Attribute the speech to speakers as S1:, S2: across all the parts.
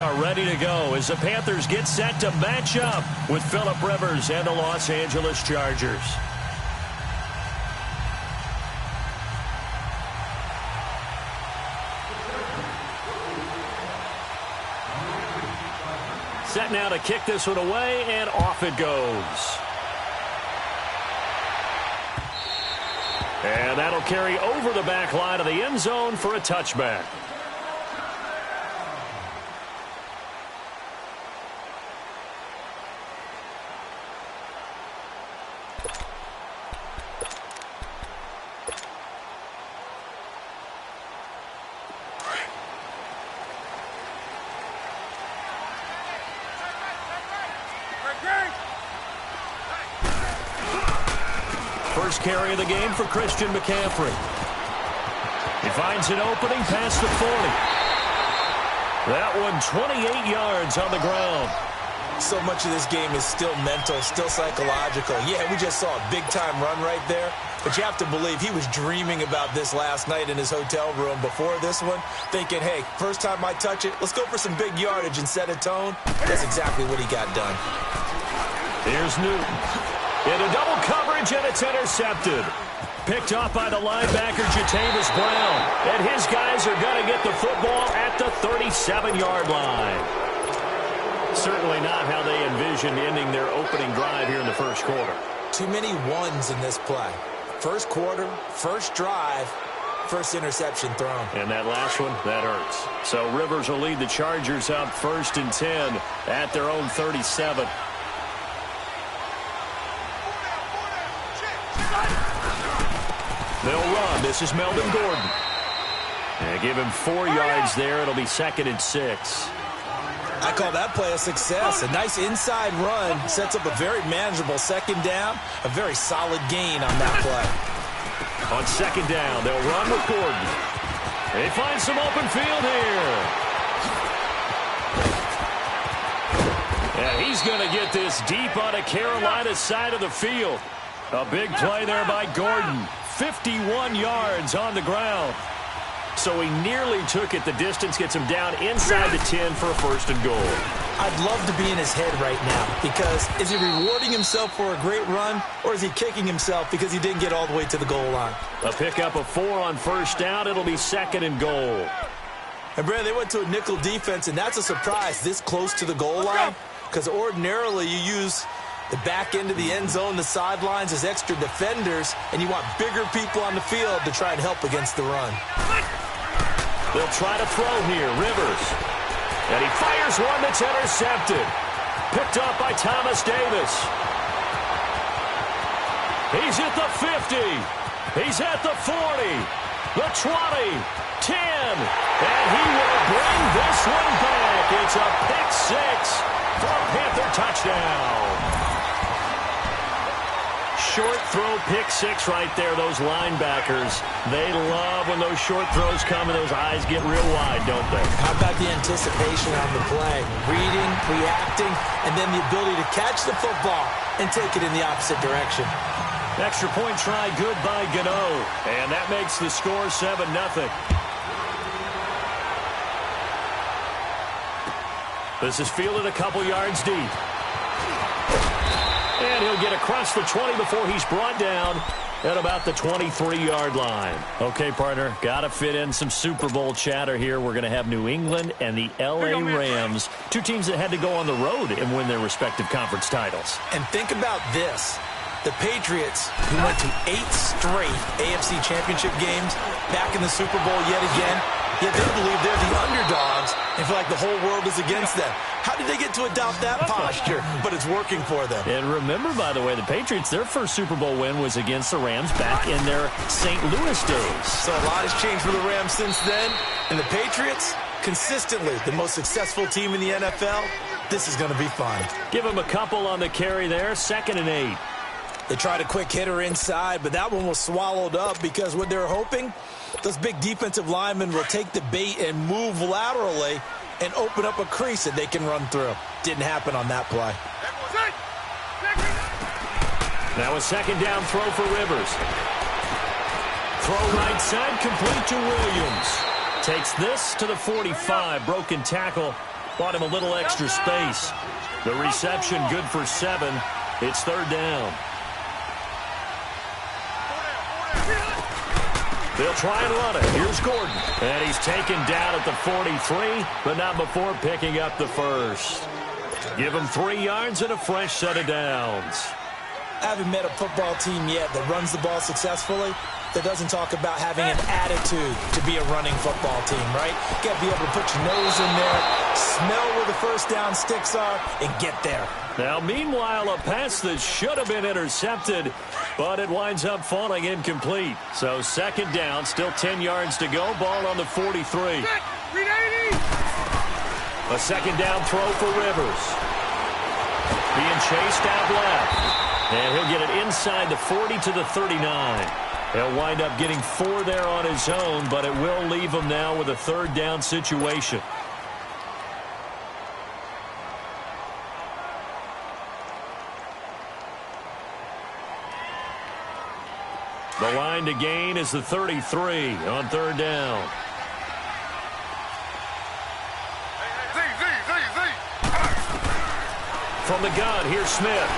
S1: Are ready to go as the Panthers get set to match up with Phillip Rivers and the Los Angeles Chargers. Set now to kick this one away, and off it goes. And that'll carry over the back line of the end zone for a touchback. First carry of the game for Christian McCaffrey. He finds an opening past the 40. That one 28 yards on the ground.
S2: So much of this game is still mental, still psychological. Yeah, we just saw a big-time run right there. But you have to believe he was dreaming about this last night in his hotel room before this one, thinking, hey, first time I touch it, let's go for some big yardage and set a tone. That's exactly what he got done.
S1: Here's Newton. Into double coverage, and it's intercepted. Picked off by the linebacker, Jatavis Brown. And his guys are going to get the football at the 37-yard line. Certainly not how they envisioned ending their opening drive here in the first quarter.
S2: Too many ones in this play. First quarter, first drive, first interception thrown.
S1: And that last one, that hurts. So Rivers will lead the Chargers up 1st and 10 at their own 37. They'll run. This is Melvin Gordon. And give him 4 yards there. It'll be 2nd and 6.
S2: I call that play a success. A nice inside run sets up a very manageable second down. A very solid gain on that play.
S1: On second down, they'll run with Gordon. They find some open field here. And he's going to get this deep on a Carolina side of the field. A big play there by Gordon. 51 yards on the ground. So he nearly took it the distance, gets him down inside the 10 for a 1st and goal.
S2: I'd love to be in his head right now, because is he rewarding himself for a great run, or is he kicking himself because he didn't get all the way to the goal line?
S1: A pickup of 4 on 1st down. It'll be 2nd and goal.
S2: And, Brad, they went to a nickel defense, and that's a surprise this close to the goal line, because ordinarily you use the back end of the end zone, the sidelines as extra defenders, and you want bigger people on the field to try and help against the run.
S1: They'll try to throw here. Rivers. And he fires one that's intercepted. Picked up by Thomas Davis. He's at the 50. He's at the 40. The 20. 10. And he will bring this one back. It's a pick 6 for a Panther touchdown. Short throw, pick 6 right there. Those linebackers, they love when those short throws come and those eyes get real wide, don't they?
S2: How about the anticipation on the play? Reading, reacting, and then the ability to catch the football and take it in the opposite direction.
S1: Extra point try, good by Gano. And that makes the score 7-0. This is fielded a couple yards deep. And he'll get across the 20 before he's brought down at about the 23-yard line. Okay, partner, got to fit in some Super Bowl chatter here. We're going to have New England and the L.A. Rams, 2 teams that had to go on the road and win their respective conference titles.
S2: And think about this. The Patriots, who went to 8 straight AFC championship games, back in the Super Bowl yet again, yet they believe they're the underdogs and feel like the whole world is against them. How did they get to adopt that posture? But it's working for them.
S1: And remember, by the way, the Patriots, their first Super Bowl win was against the Rams back in their St. Louis days.
S2: So a lot has changed for the Rams since then. And the Patriots, consistently the most successful team in the NFL. This is going to be fun.
S1: Give them a couple on the carry there, 2nd and 8.
S2: They tried a quick hitter inside, but that one was swallowed up because what they're hoping, those big defensive linemen will take the bait and move laterally and open up a crease that they can run through. Didn't happen on that play.
S1: Now a 2nd down throw for Rivers. Throw right side, complete to Williams. Takes this to the 45. Broken tackle Bought him a little extra space. The reception good for 7. It's third down. They'll try and run it. Here's Gordon. And he's taken down at the 43, but not before picking up the first. Give him 3 yards and a fresh set of downs.
S2: I haven't met a football team yet that runs the ball successfully that doesn't talk about having an attitude to be a running football team, right? You got to be able to put your nose in there, smell where the first down sticks are, and get there.
S1: Now, meanwhile, a pass that should have been intercepted, but it winds up falling incomplete. So second down, still 10 yards to go. Ball on the 43. A second down throw for Rivers. Being chased out left. And he'll get it inside the 40 to the 39. He'll wind up getting 4 there on his own, but it will leave him now with a third down situation. The line to gain is the 33 on third down. From the gun, here's Smith.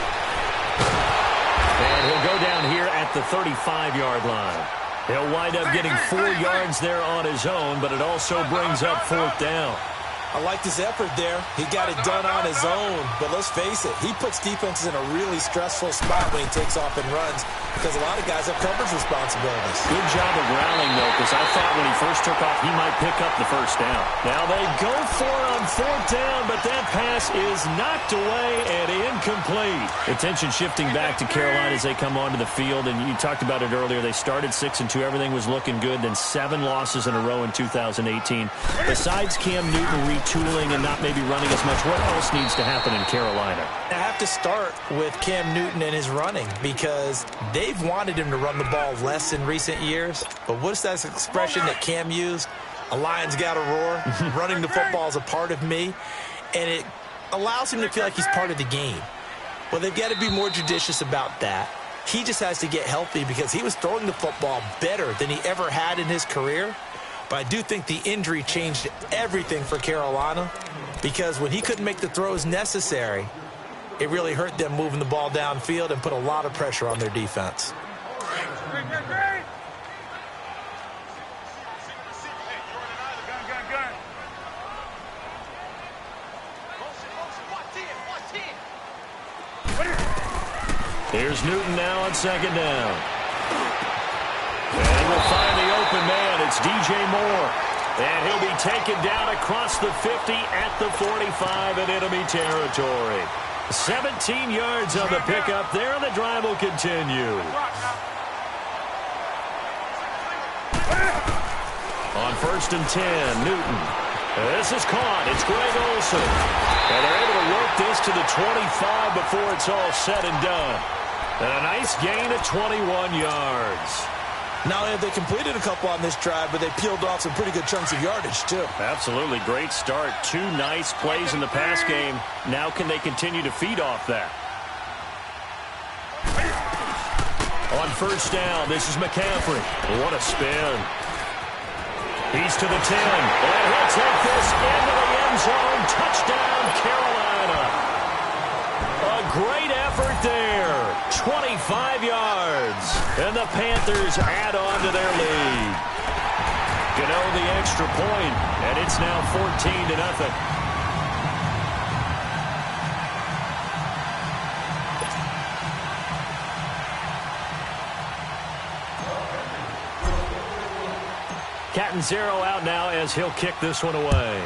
S1: And he'll go down here at the 35-yard line. He'll wind up getting 4 yards there on his own, but it also brings up fourth down.
S2: I like this effort there. He got it done on his own, but let's face it, he puts defenses in a really stressful spot when he takes off and runs because a lot of guys have coverage responsibilities.
S1: Good job of rallying, though, because I thought when he first took off, he might pick up the first down. Now they go for it on fourth down, but that pass is knocked away and incomplete. Attention shifting back to Carolina as they come onto the field, and you talked about it earlier. They started 6-2. Everything was looking good, then 7 losses in a row in 2018. Besides Cam Newton retooling and not maybe running as much, what else needs to happen in Carolina?
S2: I have to start with Cam Newton and his running because they've wanted him to run the ball less in recent years. But what's that expression that Cam used? A lion's got to roar. Running the football is a part of me. And it allows him to feel like he's part of the game. Well, they've got to be more judicious about that. He just has to get healthy because he was throwing the football better than he ever had in his career. But I do think the injury changed everything for Carolina because when he couldn't make the throws necessary, it really hurt them moving the ball downfield and put a lot of pressure on their defense.
S1: Here's Newton now on second down. And we'll find the open man. It's DJ Moore. And he'll be taken down across the 50 at the 45 in enemy territory. 17 yards on the pickup there, and the drive will continue. On 1st and 10, Newton. This is caught. It's Greg Olsen. And they're able to work this to the 25 before it's all said and done. And a nice gain of 21 yards.
S2: Not only have they completed a couple on this drive, but they peeled off some pretty good chunks of yardage, too.
S1: Absolutely. Great start. 2 nice plays in the pass game. Now can they continue to feed off that? On 1st down, this is McCaffrey. What a spin. He's to the 10. And he'll take this into the end zone. Touchdown, Carolina. A great effort there. 25 yards. And the Panthers add on to their lead. Gano the extra point, and it's now 14-0. Catanzaro out now as he'll kick this one away.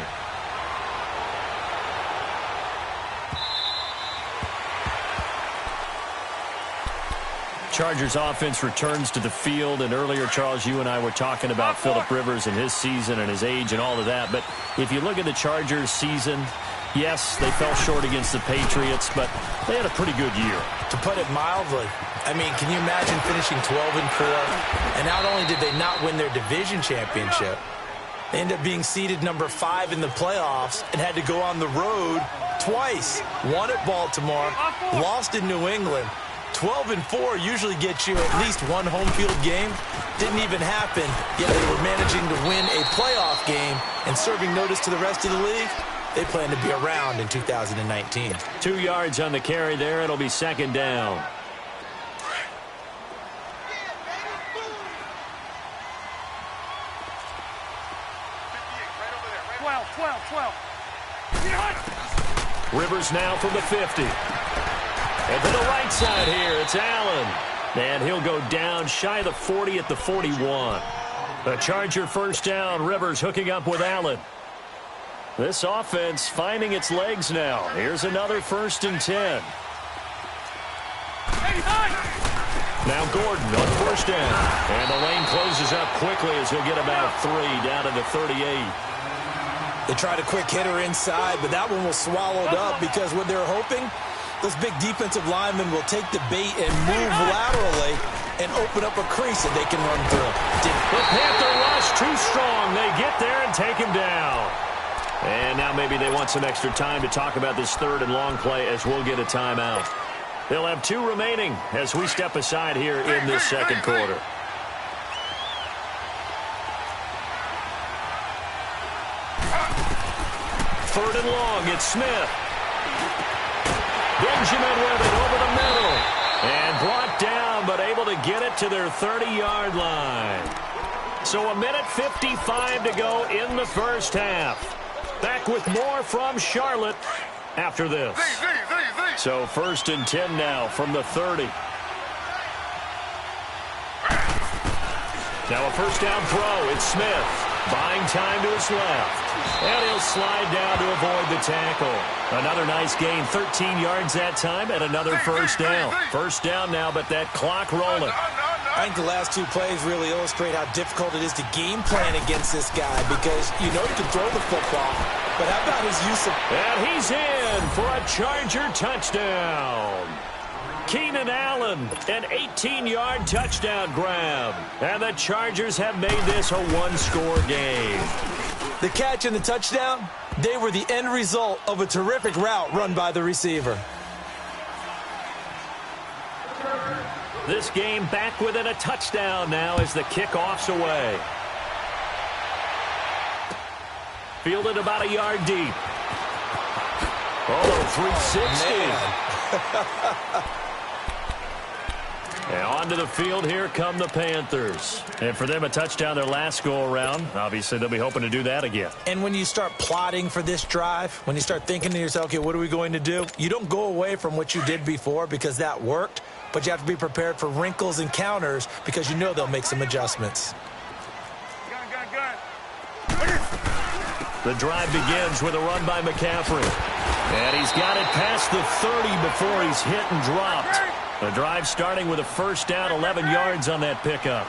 S1: Chargers offense returns to the field, and earlier, Charles, you and I were talking about Phillip Rivers and his season and his age and all of that, but if you look at the Chargers season, yes, they fell short against the Patriots, but they had a pretty good year.
S2: To put it mildly, I mean, can you imagine finishing 12-4? And not only did they not win their division championship, they ended up being seeded number 5 in the playoffs and had to go on the road twice. Won at Baltimore, lost in New England. 12-4 usually gets you at least one home field game. Didn't even happen, yet they were managing to win a playoff game and serving notice to the rest of the league. they plan to be around in 2019.
S1: 2 yards on the carry there. It'll be second down. Rivers now from the 50. And to the right side here, it's Allen. And he'll go down shy of the 40 at the 41. The Charger first down. Rivers hooking up with Allen. This offense finding its legs now. Here's another 1st and 10. Now Gordon on 1st down. And the lane closes up quickly as he'll get about 3 down to the 38.
S2: They tried a quick hitter inside, but that one was swallowed up because what they're hoping, those big defensive linemen will take the bait and move laterally and open up a crease that they can run through.
S1: The Panther rush too strong. They get there and take him down. And now maybe they want some extra time to talk about this 3rd and long play as we'll get a timeout. They'll have 2 remaining as we step aside here in this second quarter. Third and long, it's Smith. Benjamin with it over the middle. And brought down, but able to get it to their 30-yard line. So 1:55 to go in the first half. Back with more from Charlotte after this. So 1st and 10 now from the 30. Now a first down throw. It's Smith. Buying time to his left. And he'll slide down to avoid the tackle. Another nice gain, 13 yards that time, and another first down. First down now, but that clock rolling.
S2: I think the last 2 plays really illustrate how difficult it is to game plan against this guy because you know you can throw the football, but how about his use of...
S1: And he's in for a Charger touchdown. Keenan Allen, an 18-yard touchdown grab. And the Chargers have made this a 1-score game.
S2: The catch and the touchdown, they were the end result of a terrific route run by the receiver.
S1: This game back within a touchdown now as the kickoff's away. Fielded about a yard deep. Oh, 360. And onto the field, here come the Panthers. And for them, a touchdown their last go-around. Obviously, they'll be hoping to do that again.
S2: And when you start plotting for this drive, when you start thinking to yourself, okay, what are we going to do? You don't go away from what you did before because that worked, but you have to be prepared for wrinkles and counters because you know they'll make some adjustments.
S1: The drive begins with a run by McCaffrey. And he's got it past the 30 before he's hit and dropped. The drive starting with a first down, 11 yards on that pickup.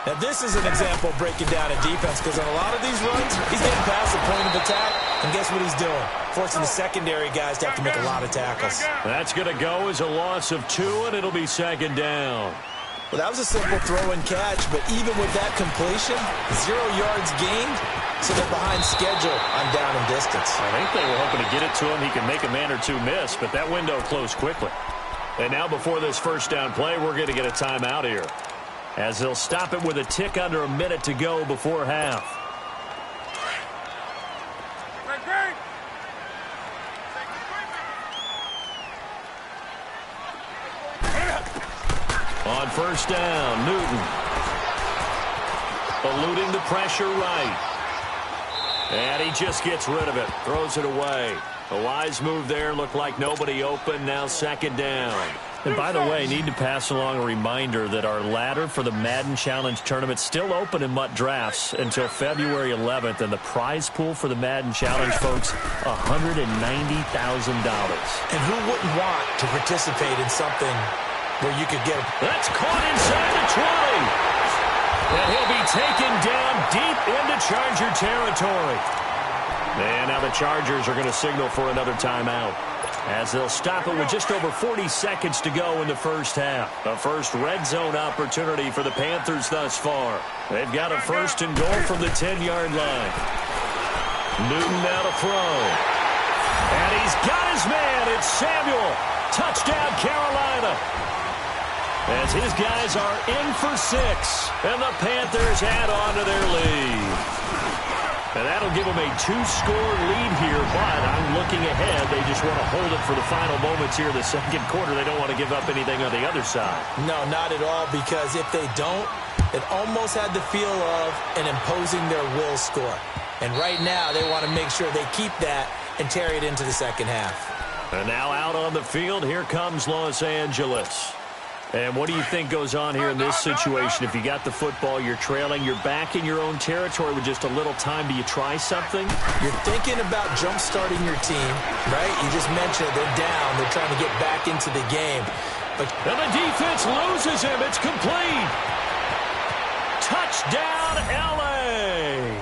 S2: Now, this is an example of breaking down a defense because on a lot of these runs, he's getting past the point of attack, and guess what he's doing? Forcing the secondary guys to have to make a lot of tackles.
S1: That's going to go as a loss of 2, and it'll be second down.
S2: Well, that was a simple throw and catch, but even with that completion, 0 yards gained, so they're behind schedule on down and distance.
S1: I think they were hoping to get it to him. He could make a man or 2 miss, but that window closed quickly. And now before this first down play, we're going to get a timeout here, as they'll stop it with a tick under a minute to go before half. On first down, Newton. Eluding the pressure right. And he just gets rid of it. Throws it away. A wise move there. Looked like nobody open. Now second down. And by the way, need to pass along a reminder that our ladder for the Madden Challenge Tournament is still open in MUT Drafts until February 11th. And the prize pool for the Madden Challenge, folks, $190,000.
S2: And who wouldn't want to participate in something where you could get a...
S1: That's caught inside the 20. And he'll be taken down deep into Charger territory. And now the Chargers are going to signal for another timeout, as they'll stop it with just over 40 seconds to go in the first half. The first red zone opportunity for the Panthers thus far. They've got a first and goal from the 10-yard line. Newton now to throw. And he's got his man. It's Samuel. Touchdown, Carolina. As his guys are in for 6, and the Panthers add on to their lead. And that'll give them a 2-score lead here, but I'm looking ahead. They just want to hold it for the final moments here in the second quarter. They don't want to give up anything on the other side.
S2: No, not at all, because if they don't, it almost had the feel of an imposing their will score. And right now, they want to make sure they keep that and carry it into the second half.
S1: And now out on the field, here comes Los Angeles. And what do you think goes on here in this situation? If you got the football, you're trailing, you're back in your own territory with just a little time. Do you try something?
S2: You're thinking about jump-starting your team, right? You just mentioned it. They're down. They're trying to get back into the game.
S1: And the defense loses him. It's complete. Touchdown, L.A.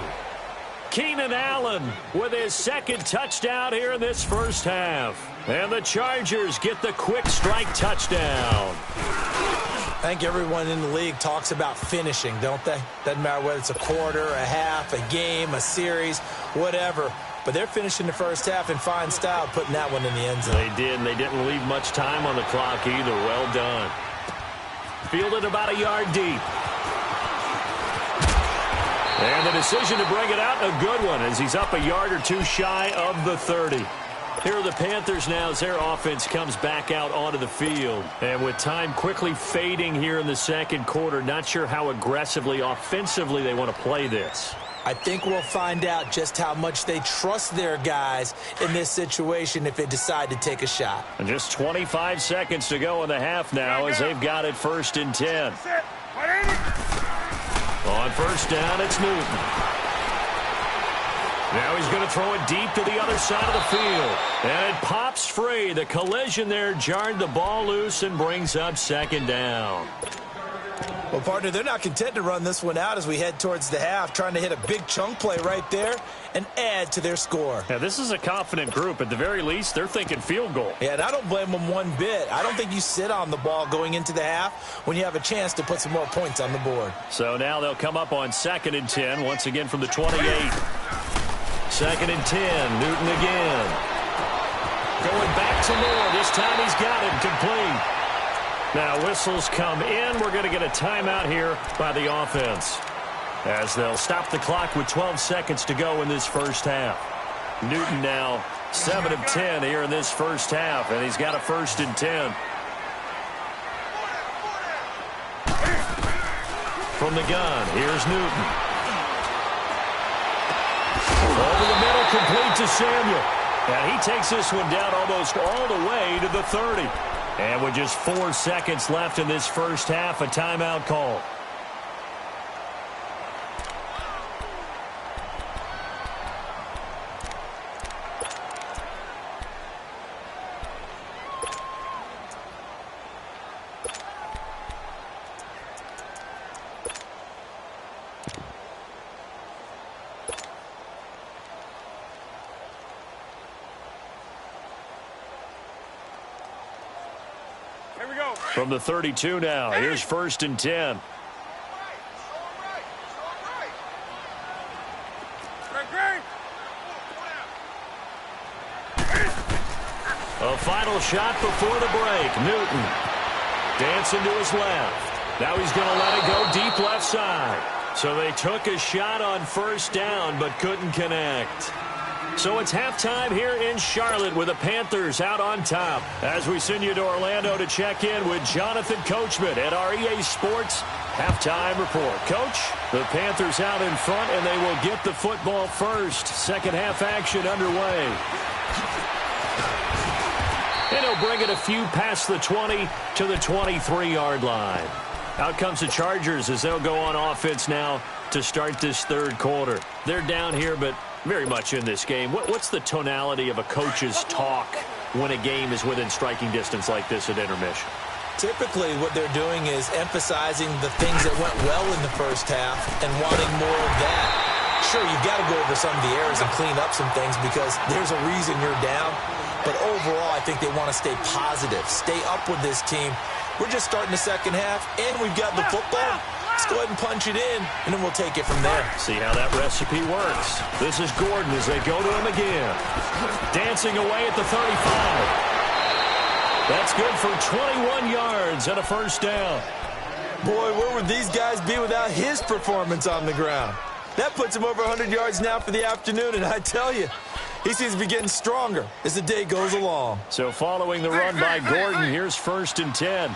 S1: Keenan Allen with his second touchdown here in this first half. And the Chargers get the quick strike touchdown.
S2: I think everyone in the league talks about finishing, don't they? Doesn't matter whether it's a quarter, a half, a game, a series, whatever. But they're finishing the first half in fine style, putting that one in the end zone.
S1: They did, and they didn't leave much time on the clock either. Well done. Fielded about a yard deep. And the decision to bring it out, a good one, as he's up a yard or two shy of the 30. Here are the Panthers now as their offense comes back out onto the field. And with time quickly fading here in the second quarter, not sure how aggressively, offensively they want to play this.
S2: I think we'll find out just how much they trust their guys in this situation if they decide to take a shot.
S1: And just 25 seconds to go in the half now as they've got it 1st and 10. On first down, it's Newton. Now he's going to throw it deep to the other side of the field. And it pops free. The collision there jarred the ball loose and brings up 2nd down.
S2: Well, partner, they're not content to run this one out as we head towards the half, trying to hit a big chunk play right there and add to their score.
S1: Yeah, this is a confident group. At the very least, they're thinking field goal.
S2: Yeah, and I don't blame them one bit. I don't think you sit on the ball going into the half when you have a chance to put some more points on the board.
S1: So now they'll come up on 2nd and 10, once again from the 28. 2nd and 10, Newton again. Going back to Moore. This time he's got it complete. Now whistles come in. We're going to get a timeout here by the offense, as they'll stop the clock with 12 seconds to go in this first half. Newton now 7 of 10 here in this first half, and he's got a 1st and 10. From the gun, here's Newton. Over the middle, complete to Samuel. And he takes this one down almost all the way to the 30. And with just 4 seconds left in this first half, a timeout call. From the 32 now, here's 1st and 10. A final shot before the break. Newton dancing to his left. Now he's going to let it go deep left side. So they took a shot on first down but couldn't connect. So it's halftime here in Charlotte with the Panthers out on top. As we send you to Orlando to check in with Jonathan Coachman at our EA Sports Halftime Report. Coach, the Panthers out in front, and they will get the football first. Second half action underway. And he'll bring it a few past the 20 to the 23-yard line. Out comes the Chargers as they'll go on offense now to start this third quarter. They're down here, but very much in this game. What's the tonality of a coach's talk when a game is within striking distance like this at intermission?
S2: Typically, what they're doing is emphasizing the things that went well in the first half and wanting more of that. Sure, you've got to go over some of the errors and clean up some things because there's a reason you're down. But overall, I think they want to stay positive, stay up with this team. We're just starting the second half, and we've got the football. Let's go ahead and punch it in, and then we'll take it from there.
S1: See how that recipe works. This is Gordon as they go to him again. Dancing away at the 35. That's good for 21 yards and a first down.
S2: Boy, where would these guys be without his performance on the ground? That puts him over 100 yards now for the afternoon, and I tell you, he seems to be getting stronger as the day goes along.
S1: So following the run by Gordon, here's 1st and 10.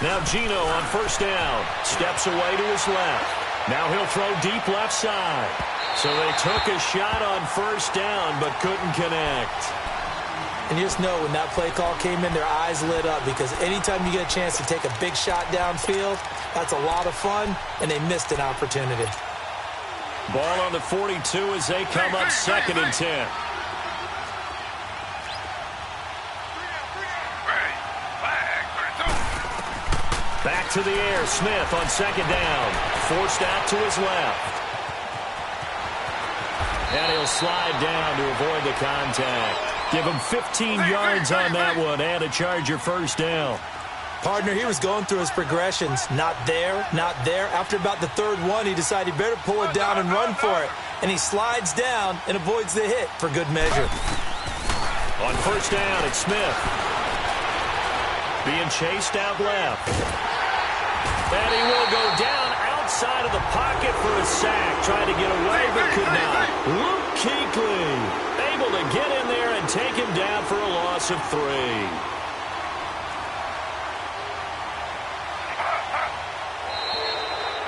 S1: Now Gino on 1st down. Steps away to his left. Now he'll throw deep left side. So they took a shot on 1st down but couldn't connect.
S2: And you just know when that play call came in, their eyes lit up because anytime you get a chance to take a big shot downfield, that's a lot of fun, and they missed an opportunity.
S1: Ball on the 42 as they come up 2nd and 10. Back to the air. Smith on 2nd down. Forced out to his left. And he'll slide down to avoid the contact. Give him 15 yards on that one and a Charger 1st down.
S2: Partner, he was going through his progressions. Not there, not there. After about the 3rd one, he decided he better pull it down and run for it. And he slides down and avoids the hit for good measure.
S1: On 1st down, it's Smith. Being chased out left. And he will go down outside of the pocket for a sack. Tried to get away, but could not. Luke Kuechly able to get in there and take him down for a loss of 3.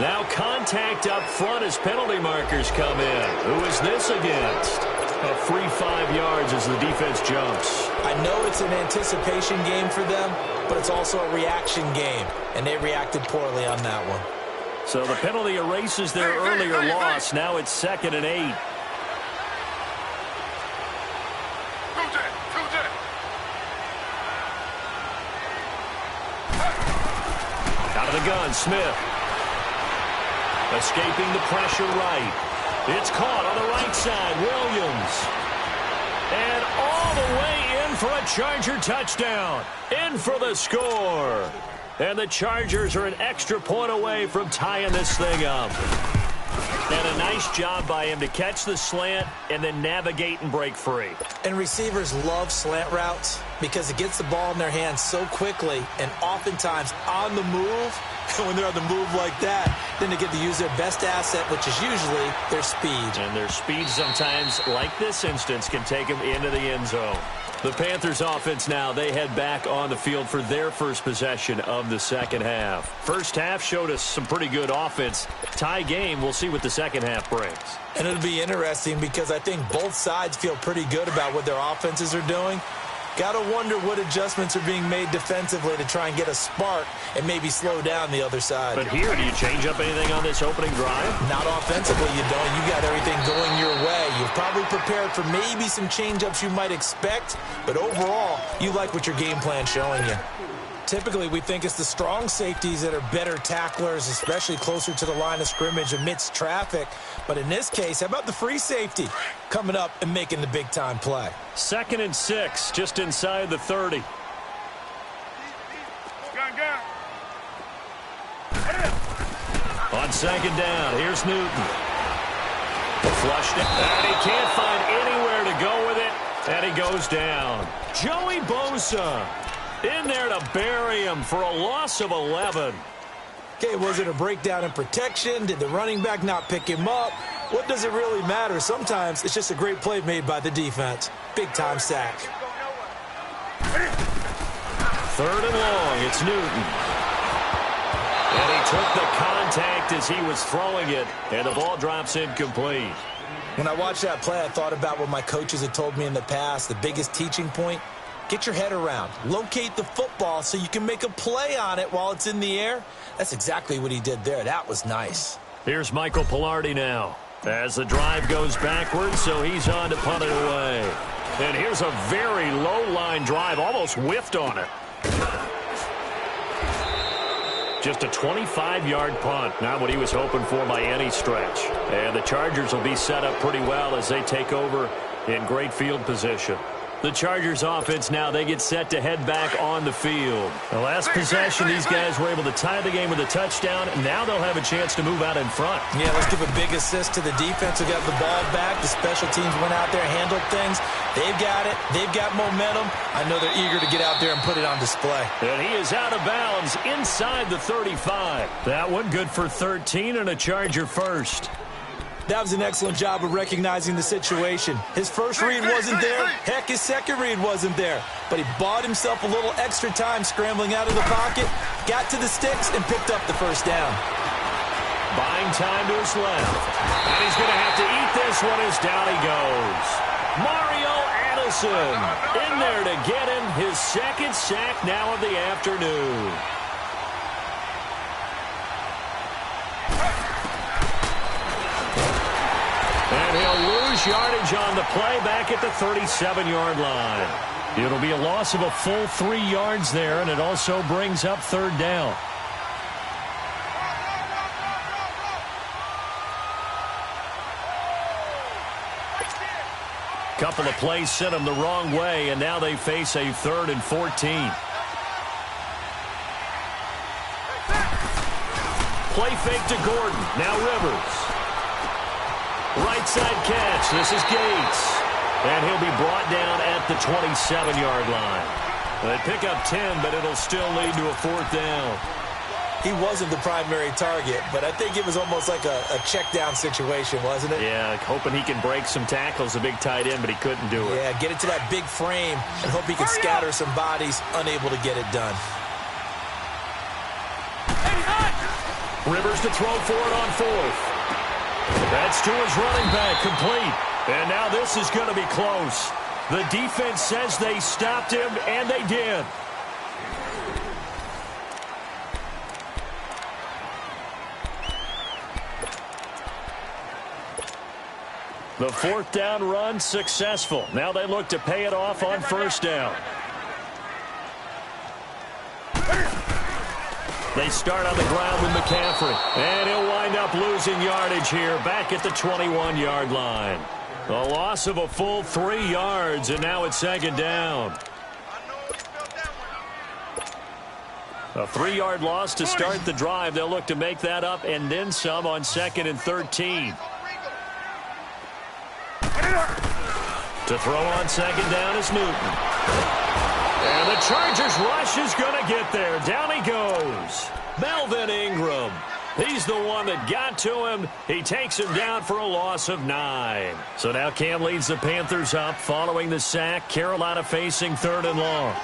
S1: Now contact up front as penalty markers come in. Who is this against? A free 5 yards as the defense jumps.
S2: I know it's an anticipation game for them, but it's also a reaction game, and they reacted poorly on that one.
S1: So the penalty erases their earlier loss. Now it's 2nd and 8. Out of the gun, Smith. Escaping the pressure right. It's caught on the right side. Williams. And all the way in for a Charger touchdown. In for the score. And the Chargers are an extra point away from tying this thing up. And a nice job by him to catch the slant and then navigate and break free.
S2: And receivers love slant routes because it gets the ball in their hands so quickly and oftentimes on the move. And when they're on the move like that, then they get to use their best asset, which is usually their speed.
S1: And their speed sometimes, like this instance, can take them into the end zone. The Panthers offense now, they head back on the field for their first possession of the 2nd half. First half showed us some pretty good offense. Tie game, we'll see what the 2nd half brings.
S2: And it'll be interesting because I think both sides feel pretty good about what their offenses are doing. Got to wonder what adjustments are being made defensively to try and get a spark and maybe slow down the other side.
S1: But here, do you change up anything on this opening drive?
S2: Not offensively, you don't. You got everything going your way. You've probably prepared for maybe some change-ups you might expect, but overall, you like what your game plan's showing you. Typically, we think it's the strong safeties that are better tacklers, especially closer to the line of scrimmage amidst traffic. But in this case, how about the free safety coming up and making the big-time play?
S1: 2nd and 6, just inside the 30. On 2nd down, here's Newton. Flushed it, and he can't find anywhere to go with it, and he goes down. Joey Bosa in there to bury him for a loss of 11.
S2: Okay, was it a breakdown in protection? Did the running back not pick him up? What does it really matter? Sometimes it's just a great play made by the defense. Big-time sack.
S1: 3rd and long, it's Newton. And he took the contact as he was throwing it, and the ball drops incomplete.
S2: When I watched that play, I thought about what my coaches had told me in the past. The biggest teaching point, get your head around. Locate the football so you can make a play on it while it's in the air. That's exactly what he did there. That was nice.
S1: Here's Michael Pilardi now as the drive goes backwards, so he's on to punt it away. And here's a very low-line drive, almost whiffed on it. Just a 25-yard punt, not what he was hoping for by any stretch. And the Chargers will be set up pretty well as they take over in great field position. The Chargers offense now, they get set to head back on the field. The last possession, these guys were able to tie the game with a touchdown, and now they'll have a chance to move out in front.
S2: Yeah, let's give a big assist to the defense who got the ball back. The special teams went out there, handled things. They've got it. They've got momentum. I know they're eager to get out there and put it on display.
S1: And he is out of bounds inside the 35. That one good for 13 and a Charger first.
S2: That was an excellent job of recognizing the situation. His first read wasn't there. Heck, his second read wasn't there. But he bought himself a little extra time scrambling out of the pocket, got to the sticks, and picked up the first down.
S1: Buying time to his left. And he's going to have to eat this one as down he goes. Mario Addison in there to get him his second sack now of the afternoon. And he'll lose yardage on the play back at the 37-yard line. It'll be a loss of a full 3 yards there, and it also brings up third down. Couple of plays sent them the wrong way, and now they face a 3rd and 14. Play fake to Gordon. Now Rivers. Right side catch. This is Gates. And he'll be brought down at the 27-yard line. They pick up 10, but it'll still lead to a 4th down.
S2: He wasn't the primary target, but I think it was almost like a check-down situation, wasn't it?
S1: Yeah, hoping he can break some tackles, a big tight end, but he couldn't do it.
S2: Yeah, get it to that big frame and hope he can scatter some bodies, unable to get it done.
S1: Rivers to throw for it on 4th. That's to his running back, complete. And now this is going to be close. The defense says they stopped him, and they did. The 4th down run successful. Now they look to pay it off on 1st down. They start on the ground with McCaffrey. And he'll wind up losing yardage here back at the 21-yard line. A loss of a full 3 yards, and now it's 2nd down. A 3-yard loss to start the drive. They'll look to make that up and then some on 2nd and 13. To throw on 2nd down is Newton. And the Chargers rush is going to get there. Down he goes. Melvin Ingram. He's the one that got to him. He takes him down for a loss of 9. So now Cam leads the Panthers up following the sack. Carolina facing 3rd and long.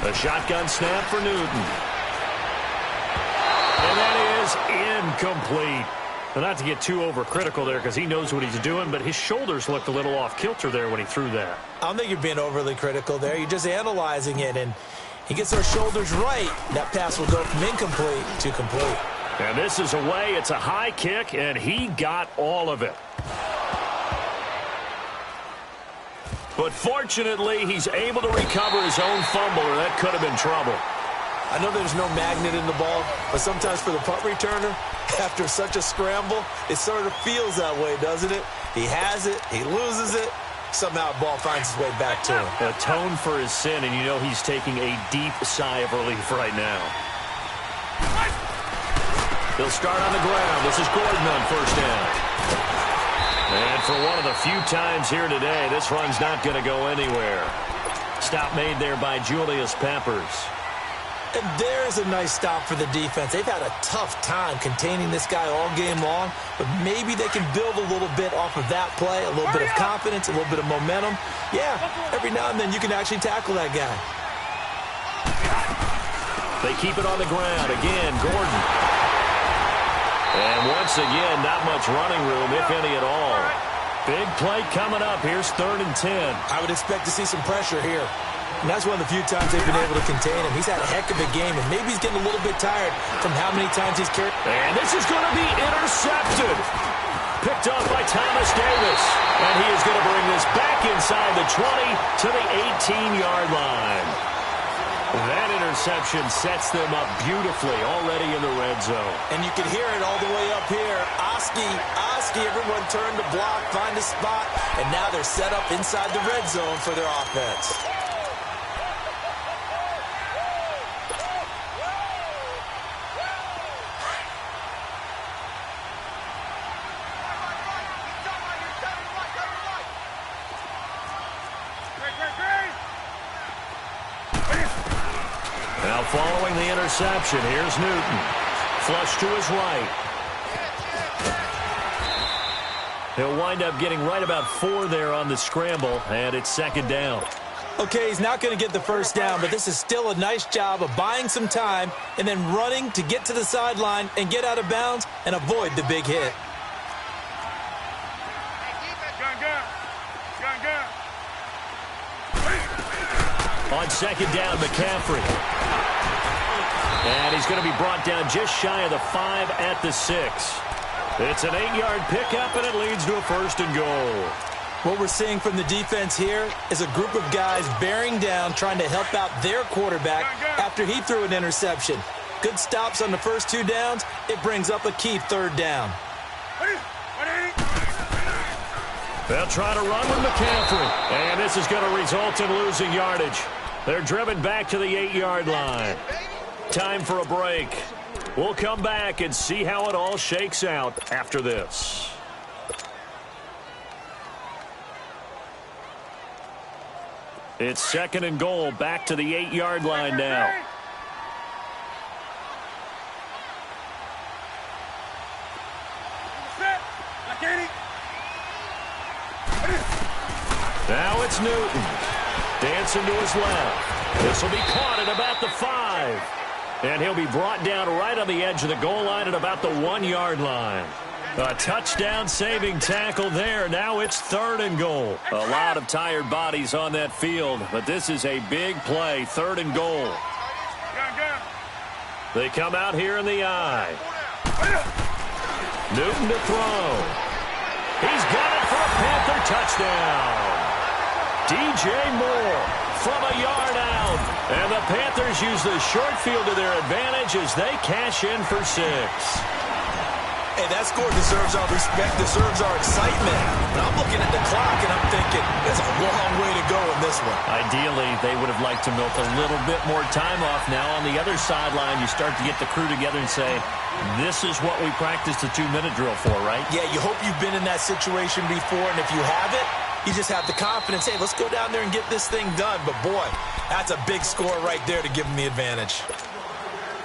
S1: A shotgun snap for Newton. And that is incomplete. Well, not to get too overcritical there because he knows what he's doing, but his shoulders looked a little off-kilter there when he threw that.
S2: I don't think you're being overly critical there. You're just analyzing it, and he gets those shoulders right. That pass will go from incomplete to complete.
S1: And this is away. It's a high kick, and he got all of it. But fortunately, he's able to recover his own fumble, or that could have been trouble.
S2: I know there's no magnet in the ball, but sometimes for the punt returner, after such a scramble, it sort of feels that way, doesn't it? He has it, he loses it, somehow the ball finds its way back to him.
S1: Atone for his sin, and you know he's taking a deep sigh of relief right now. He'll start on the ground. This is Gordon on 1st down. And for one of the few times here today, this run's not going to go anywhere. Stop made there by Julius Peppers.
S2: And there's a nice stop for the defense. They've had a tough time containing this guy all game long, but maybe they can build a little bit off of that play, a little bit of confidence, a little bit of momentum. Yeah, every now and then you can actually tackle that guy.
S1: They keep it on the ground. Again, Gordon. And once again, not much running room, if any at all. Big play coming up. Here's 3rd and 10.
S2: I would expect to see some pressure here. And that's one of the few times they've been able to contain him. He's had a heck of a game, and maybe he's getting a little bit tired from how many times he's carried.
S1: And this is going to be intercepted. Picked off by Thomas Davis. And he is going to bring this back inside the 20 to the 18-yard line. That interception sets them up beautifully already in the red zone.
S2: And you can hear it all the way up here. Oski, everyone turned to block, find a spot, and now they're set up inside the red zone for their offense.
S1: Now following the interception, here's Newton. Flush to his right. He'll wind up getting right about 4 there on the scramble, and it's second down.
S2: Okay, he's not going to get the first down, but this is still a nice job of buying some time and then running to get to the sideline and get out of bounds and avoid the big hit.
S1: On second down, McCaffrey. And he's going to be brought down just shy of the 5 at the 6. It's an 8-yard pickup, and it leads to a first and goal.
S2: What we're seeing from the defense here is a group of guys bearing down, trying to help out their quarterback after he threw an interception. Good stops on the first 2 downs. It brings up a key third down.
S1: They'll try to run with McCaffrey, and this is going to result in losing yardage. They're driven back to the 8-yard line. Time for a break. We'll come back and see how it all shakes out after this. It's second and goal, back to the 8-yard line now. Now it's Newton. Dancing to his left. This will be caught at about the 5. And he'll be brought down right on the edge of the goal line at about the 1-yard line. A touchdown-saving tackle there. Now it's third and goal. A lot of tired bodies on that field, but this is a big play, third and goal. They come out here in the eye. Newton to throw. He's got it for a Panther touchdown. DJ Moore from a yard out. And the Panthers use the short field to their advantage as they cash in for 6.
S2: Hey, that score deserves our respect, deserves our excitement. But I'm looking at the clock, and I'm thinking, there's a long way to go in this one.
S1: Ideally, they would have liked to milk a little bit more time off. Now, on the other sideline, you start to get the crew together and say, this is what we practiced the 2-minute drill for, right?
S2: Yeah, you hope you've been in that situation before, and if you haven't, you just have the confidence, hey, let's go down there and get this thing done. But, boy, that's a big score right there to give them the advantage.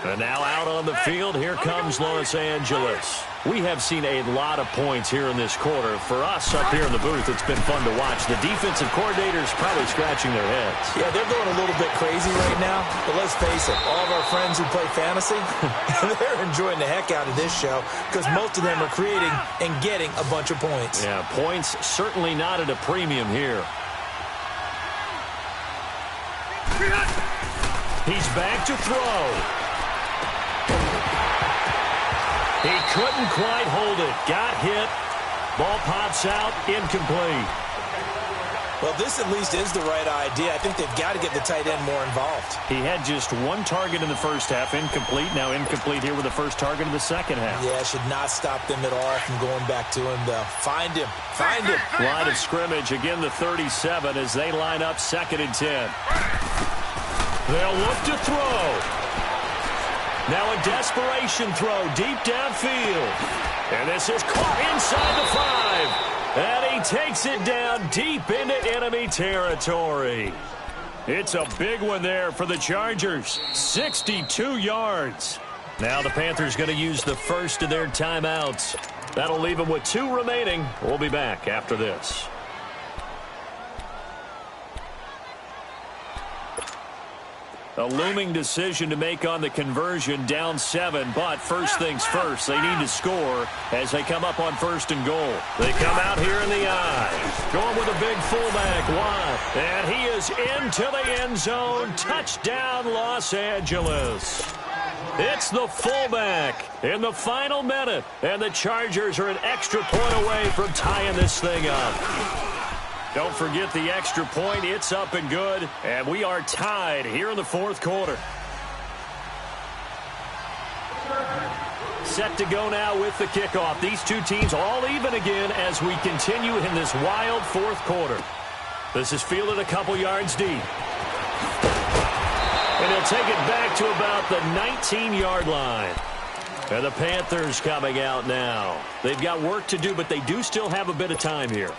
S1: And now out on the field, here comes Los Angeles. We have seen a lot of points here in this quarter. For us up here in the booth, it's been fun to watch. The defensive coordinators probably scratching their heads.
S2: Yeah, they're going a little bit crazy right now. But let's face it, all of our friends who play fantasy, they're enjoying the heck out of this show because most of them are creating and getting a bunch of points.
S1: Yeah, points certainly not at a premium here. He's back to throw. He couldn't quite hold it. Got hit. Ball pops out. Incomplete.
S2: Well, this at least is the right idea. I think they've got to get the tight end more involved.
S1: He had just 1 target in the first half. Incomplete. Now incomplete here with the first target in the second half.
S2: Yeah, should not stop them at all from going back to him, though. Find him. Find him.
S1: Line of scrimmage. Again, the 37 as they line up second and 10. They'll look to throw. Now a desperation throw deep downfield. And this is caught inside the 5. And he takes it down deep into enemy territory. It's a big one there for the Chargers. 62 yards. Now the Panthers going to use the first of their timeouts. That'll leave them with 2 remaining. We'll be back after this. A looming decision to make on the conversion, down 7, but first things first, they need to score as they come up on first and goal. They come out here in the eye, going with a big fullback wide, and he is into the end zone. Touchdown, Los Angeles. It's the fullback in the final minute, and the Chargers are an extra point away from tying this thing up. Don't forget the extra point. It's up and good. And we are tied here in the fourth quarter. Set to go now with the kickoff. These two teams all even again as we continue in this wild fourth quarter. This is fielded a couple yards deep. And he'll take it back to about the 19-yard line. And the Panthers coming out now. They've got work to do, but they do still have a bit of time here.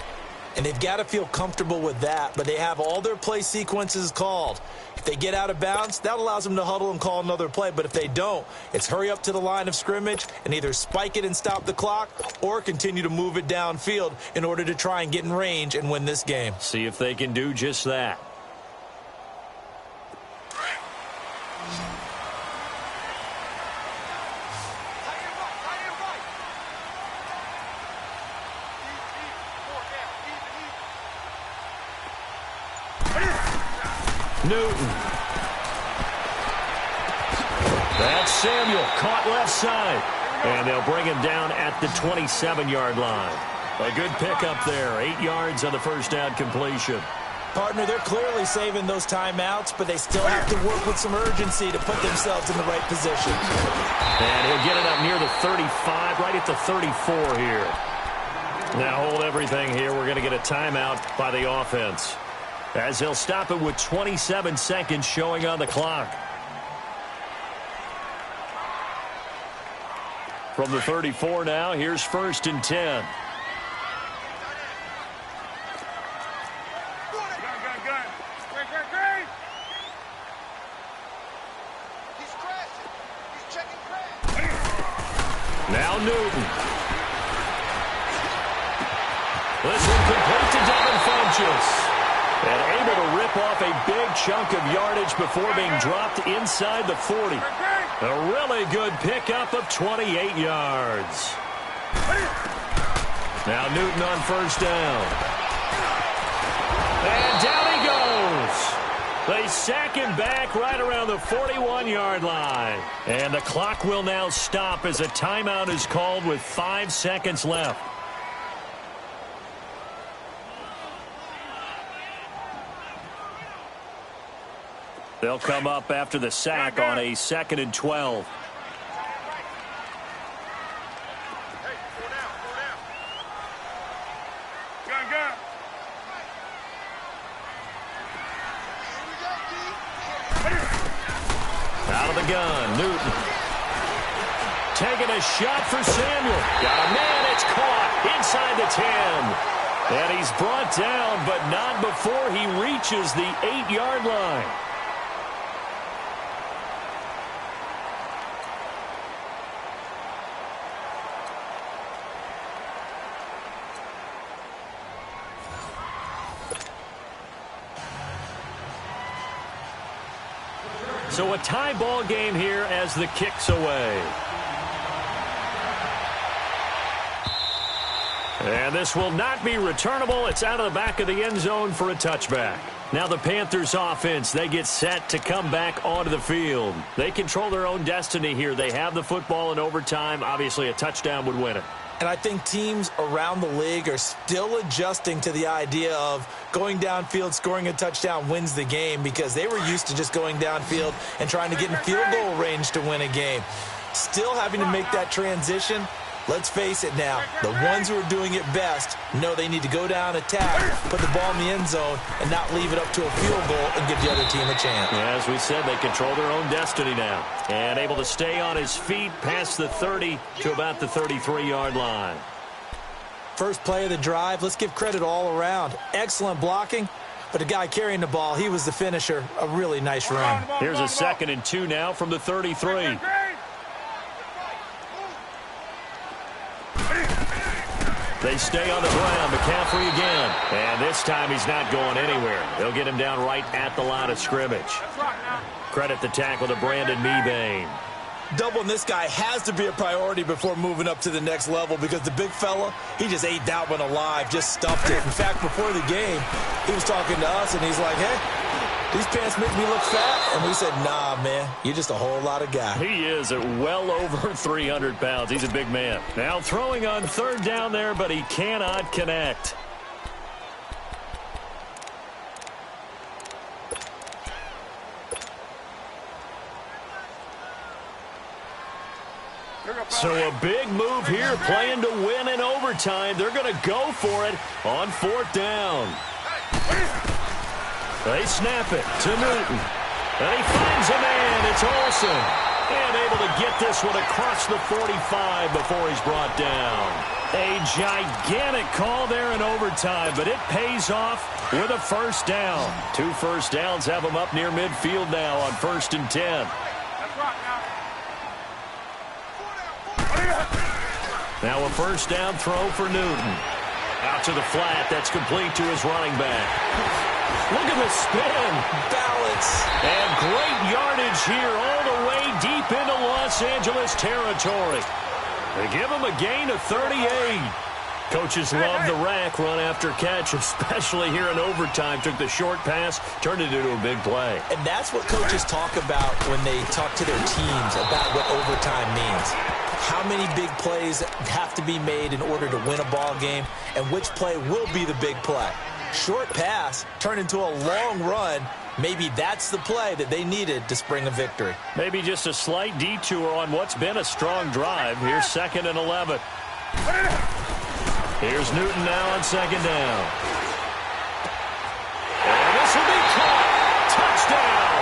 S2: And they've got to feel comfortable with that, but they have all their play sequences called. If they get out of bounds, that allows them to huddle and call another play. But if they don't, it's hurry up to the line of scrimmage and either spike it and stop the clock or continue to move it downfield in order to try and get in range and win this game.
S1: See if they can do just that. Newton. That's Samuel, caught left side. And they'll bring him down at the 27-yard line. A good pickup there, 8 yards on the first down completion.
S2: Partner, they're clearly saving those timeouts, but they still have to work with some urgency to put themselves in the right position.
S1: And he'll get it up near the 35, right at the 34 here. Now hold everything here. We're going to get a timeout by the offense, as they'll stop it with 27 seconds showing on the clock. From the 34 now, here's 1st and 10. Now Newton. This one complete to Devin Funchess. And able to rip off a big chunk of yardage before being dropped inside the 40. A really good pickup of 28 yards. Now Newton on 1st down. And down he goes. They sack him back right around the 41-yard line. And the clock will now stop as a timeout is called with 5 seconds left. They'll come up after the sack on a 2nd and 12. Out of the gun, Newton. Taking a shot for Samuel. Got a man, it's caught inside the 10. And he's brought down, but not before he reaches the 8-yard line. So a tie ball game here as the kick's away. And this will not be returnable. It's out of the back of the end zone for a touchback. Now the Panthers offense, they get set to come back onto the field. They control their own destiny here. They have the football in overtime. Obviously a touchdown would win it.
S2: And I think teams around the league are still adjusting to the idea of going downfield, scoring a touchdown wins the game, because they were used to just going downfield and trying to get in field goal range to win a game. Still having to make that transition. Let's face it now, the ones who are doing it best know they need to go down, attack, put the ball in the end zone, and not leave it up to a field goal and give the other team a chance.
S1: Yeah, as we said, they control their own destiny now. And able to stay on his feet past the 30 to about the 33-yard line.
S2: First play of the drive, let's give credit all around. Excellent blocking, but the guy carrying the ball, he was the finisher. A really nice run.
S1: Here's a 2nd and 2 now from the 33. They stay on the ground. McCaffrey again. And this time he's not going anywhere. They'll get him down right at the line of scrimmage. Credit the tackle to Brandon Mebane.
S2: Doubling this guy has to be a priority before moving up to the next level, because the big fella, he just ate that one alive, just stuffed it. In fact, before the game, he was talking to us, and he's like, hey, these pants make me look fat. And we said, nah, man, you're just a whole lot of guy.
S1: He is at well over 300 pounds. He's a big man. Now throwing on 3rd down there, but he cannot connect. So a big move here, playing to win in overtime. They're going to go for it on 4th down. They snap it to Newton. And he finds a man. It's Olsen. And able to get this one across the 45 before he's brought down. A gigantic call there in overtime, but it pays off with a 1st down. 2 first downs have them up near midfield now on 1st and 10. Now a 1st down throw for Newton. Out to the flat. That's complete to his running back. Look at the spin. Balance. And great yardage here all the way deep into Los Angeles territory. They give him a gain of 38. Coaches love the rack run after catch, especially here in overtime. Took the short pass, turned it into a big play.
S2: And that's what coaches talk about when they talk to their teams about what overtime means. How many big plays have to be made in order to win a ball game, and which play will be the big play. Short pass turned into a long run. Maybe that's the play that they needed to spring a victory.
S1: Maybe just a slight detour on what's been a strong drive. Here's 2nd and 11. Here's Newton now on 2nd down. And this will be caught. Touchdown.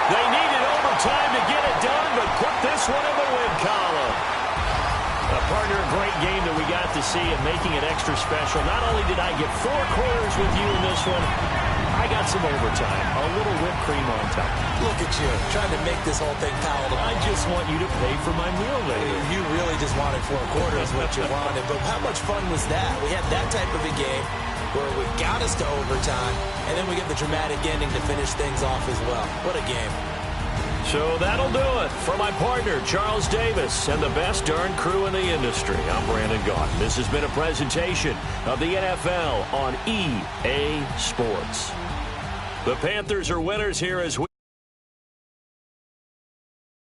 S1: They needed overtime to get it done, but put this one in the win column. Partner, a great game that we got to see, and making it extra special. Not only did I get 4 quarters with you in this one, I got some overtime, a little whipped cream on top.
S2: Look at you, trying to make this whole thing palatable.
S1: I just want you to pay for my meal later.
S2: You really just wanted 4 quarters, what you wanted. But how much fun was that? We had that type of a game where we got us to overtime, and then we get the dramatic ending to finish things off as well. What a game.
S1: So that'll do it for my partner, Charles Davis, and the best darn crew in the industry. I'm Brandon Gaudin. This has been a presentation of the NFL on EA Sports. The Panthers are winners here as we